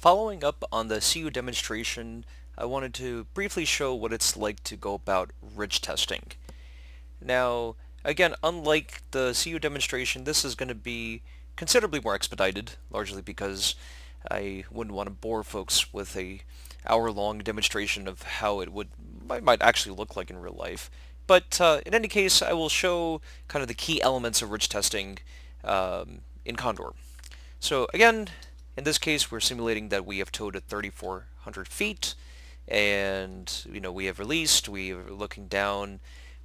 Following up on the CU demonstration, I wanted to briefly show what it's like to go about ridge testing. Now, again, unlike the CU demonstration, this is going to be considerably more expedited, largely because I wouldn't want to bore folks with a hour-long demonstration of how it might actually look like in real life. But in any case, I will show kind of the key elements of ridge testing in Condor. So again, in this case, we're simulating that we have towed at 3,400 feet, and we have released. We are looking down.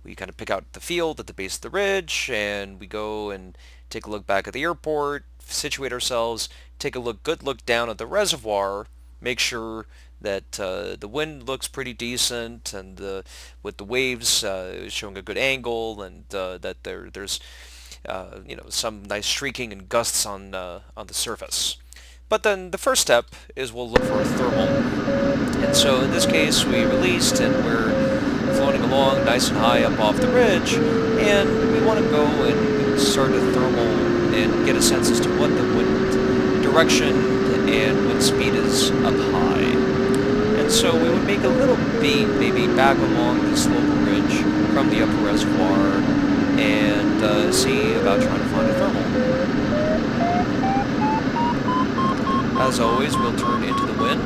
We kind of pick out the field at the base of the ridge, and we go and take a look back at the airport, situate ourselves, take a good look down at the reservoir, make sure that the wind looks pretty decent, and with the waves showing a good angle, and that there's some nice streaking and gusts on the surface. But then the first step is we'll look for a thermal. And so in this case we released and we're floating along nice and high up off the ridge, and we want to go and start a thermal and get a sense as to what the wind direction and wind speed is up high. And so we would make a little beat maybe back along this local ridge from the upper reservoir and see about trying to find a thermal. As always, we'll turn into the wind.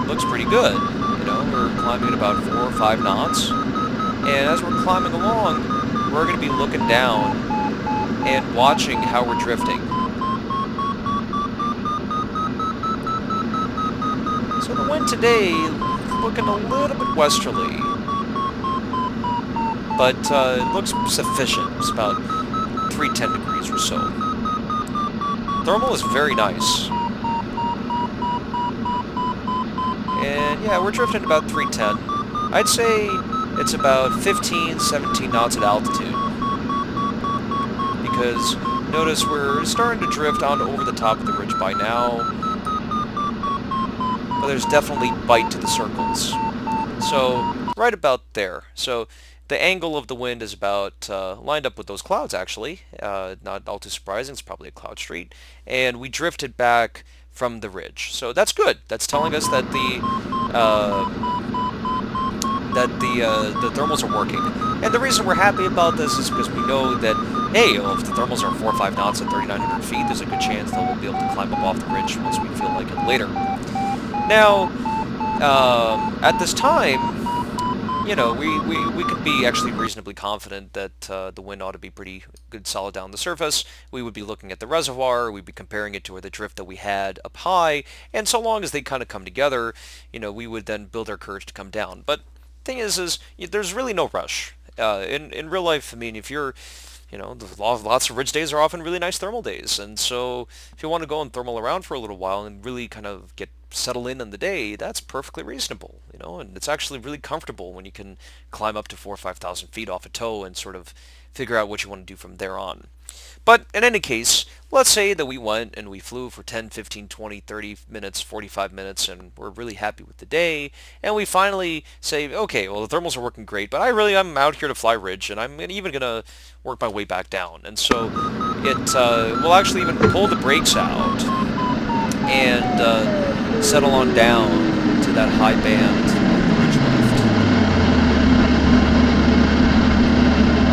Looks pretty good. We're climbing at about 4 or 5 knots. And as we're climbing along, we're going to be looking down and watching how we're drifting. So the wind today looking a little bit westerly, but it looks sufficient. It's about 310 degrees or so. Thermal is very nice. And yeah, we're drifting about 310. I'd say it's about 15, 17 knots at altitude. Because notice we're starting to drift on over the top of the ridge by now. But there's definitely bite to the circles. So right about there. So the angle of the wind is about lined up with those clouds, actually. Not all too surprising. It's probably a cloud street. And we drifted back from the ridge. So that's good. That's telling us that the thermals are working. And the reason we're happy about this is because we know that, hey, if the thermals are 4 or 5 knots at 3,900 feet, there's a good chance that we'll be able to climb up off the ridge once we feel like it later. Now, at this time, we could be actually reasonably confident that the wind ought to be pretty good solid down the surface. We would be looking at the reservoir, we'd be comparing it to the drift that we had up high, and so long as they kind of come together, we would then build our courage to come down. But the thing is there's really no rush. In real life, I mean, if you're lots of ridge days are often really nice thermal days, and so if you want to go and thermal around for a little while and really kind of settle in on the day, that's perfectly reasonable, and it's actually really comfortable when you can climb up to 4,000 or 5,000 feet off a toe and sort of figure out what you want to do from there on. But in any case, let's say that we went and we flew for 10, 15, 20, 30 minutes, 45 minutes, and we're really happy with the day, and we finally say, okay, well, the thermals are working great, but I'm out here to fly ridge, and I'm even going to work my way back down. And so we'll actually even pull the brakes out and settle on down to that high band on the ridge left.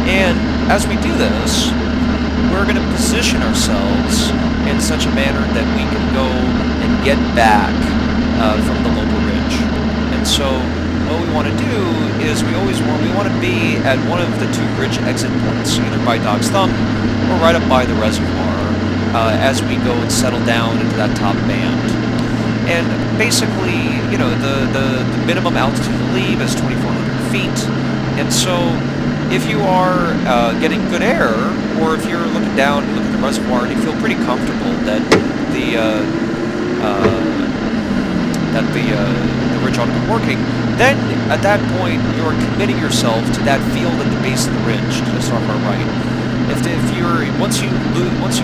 And as we do this, we're going to position ourselves in such a manner that we can go and get back from the local ridge. And so what we want to do is we want to be at one of the 2 ridge exit points, either by Dog's Thumb or right up by the reservoir, as we go and settle down into that top band. And basically, the minimum altitude to leave is 2,400 feet. And so if you are getting good air, or if you're looking down and looking at the reservoir and you feel pretty comfortable that the ridge ought to be working, then at that point you're committing yourself to that field at the base of the ridge, just off our right. Once you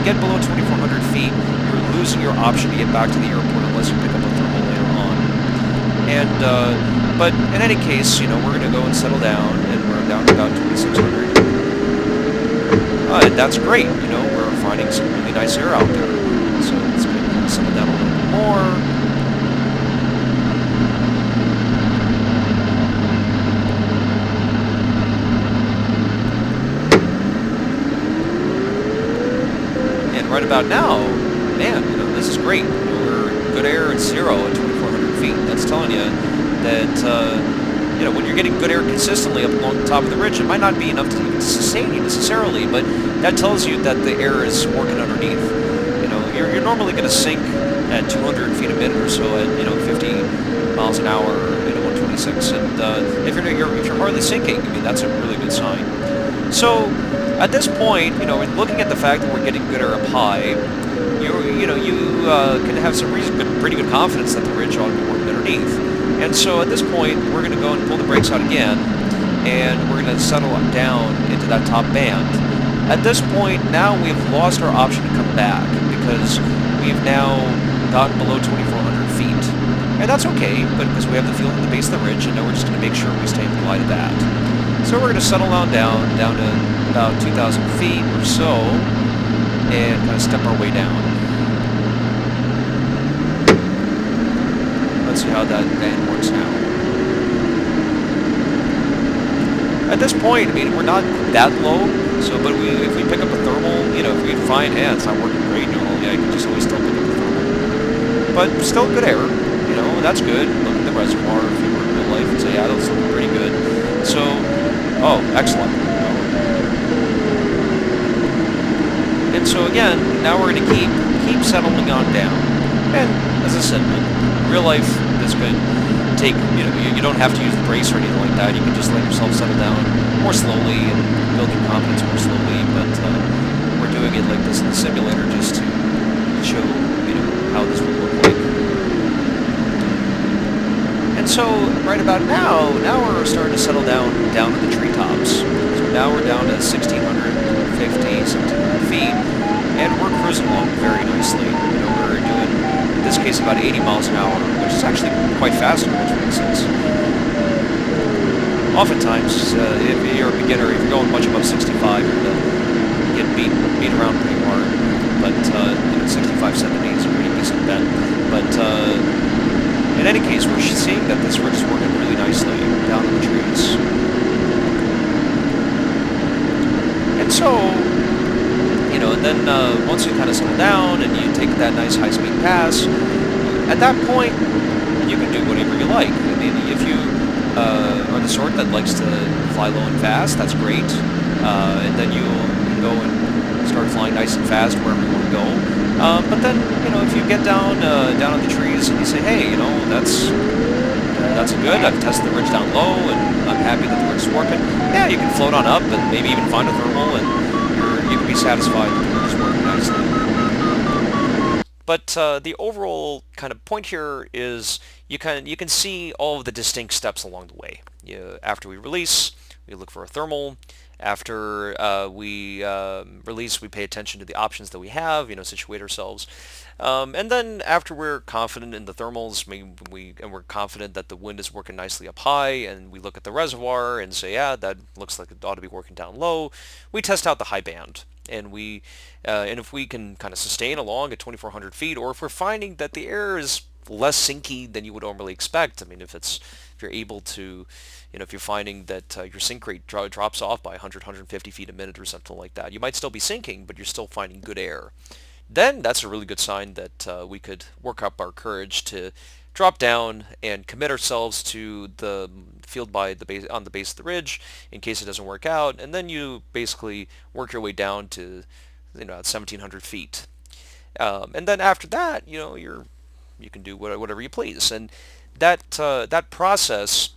get below 2,400 feet, you're losing your option to get back to the airport unless you pick up a thermal later on. And but in any case, we're going to go and settle down, and we're down to about 2,600. And that's great. We're finding some really nice air out there. So let's go ahead and settle down a little bit more. And right about now, man, this is great. We're good air at 0 at 2,400 feet. That's telling you that, when you're getting good air consistently up along the top of the ridge, it might not be enough to even sustain you necessarily, but that tells you that the air is working underneath. You're normally going to sink at 200 feet a minute or so at, 50 miles an hour, 126. And if you're hardly sinking, that's a really good sign. So at this point, in looking at the fact that we're getting good air up high, you can have some pretty good confidence that the ridge ought to be working underneath. And so at this point, we're going to go and pull the brakes out again, and we're going to settle down into that top band. At this point, now we've lost our option to come back, because we've now gotten below 2,400 feet. And that's okay, but because we have the field at the base of the ridge, and now we're just going to make sure we stay in the light of that. So we're going to settle down to about 2,000 feet or so, and kind of step our way down. Let's see how that band works now. At this point, we're not that low, but if we pick up a thermal, if we find, it's not working great, I can just always still pick up a thermal. But still good air, that's good. Look at the reservoir if you were in real life and say, that's looking pretty good. So, excellent. And so again, now we're going to keep settling on down. And as I said, in real life, this could take, you don't have to use the brakes or anything like that. You can just let yourself settle down more slowly and build your confidence more slowly. But we're doing it like this in the simulator just to show, how this would look like. And so right about now we're starting to settle down to the treetops. So now we're down to 1,650, 1,700 feet, and we're cruising along very nicely. We're doing, in this case, about 80 miles an hour, which is actually quite fast in 126. Oftentimes, if you're a beginner, if you're going much above 65, you're going to get beat around pretty hard. But 65, 70 is a pretty decent bet. But in any case, we're seeing that this ridge is working really nicely down in the trees. And so, and then once you kind of settle down and you take that nice high-speed pass, at that point, you can do whatever you like. If you are the sort that likes to fly low and fast, that's great. And then you can go and start flying nice and fast wherever you want to go. But then, if you get down in the trees and you say, hey, that's good, I've tested the ridge down low and I'm happy that the ridge is working, yeah, you can float on up and maybe even find a thermal and you can be satisfied that the ridge is working nicely. But the overall kind of point here is you can see all of the distinct steps along the way. After we release, we look for a thermal. After we release, we pay attention to the options that we have, situate ourselves. And then after we're confident in the thermals, and we're confident that the wind is working nicely up high, and we look at the reservoir and say, yeah, that looks like it ought to be working down low, we test out the high band. And if we can kind of sustain along at 2,400 feet, or if we're finding that the air is less sinky than you would normally expect, if you're able to, if you're finding that your sink rate drops off by 100, 150 feet a minute or something like that, you might still be sinking, but you're still finding good air. Then that's a really good sign that we could work up our courage to drop down and commit ourselves to the field on the base of the ridge in case it doesn't work out, and then you basically work your way down to 1,700 feet. And then after that, you can do whatever you please. And that process,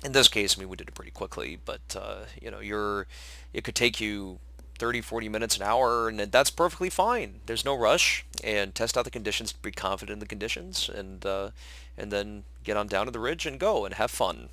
in this case, we did it pretty quickly, but it could take you 30, 40 minutes, an hour, and that's perfectly fine. There's no rush, and test out the conditions, be confident in the conditions, and then get on down to the ridge and go and have fun.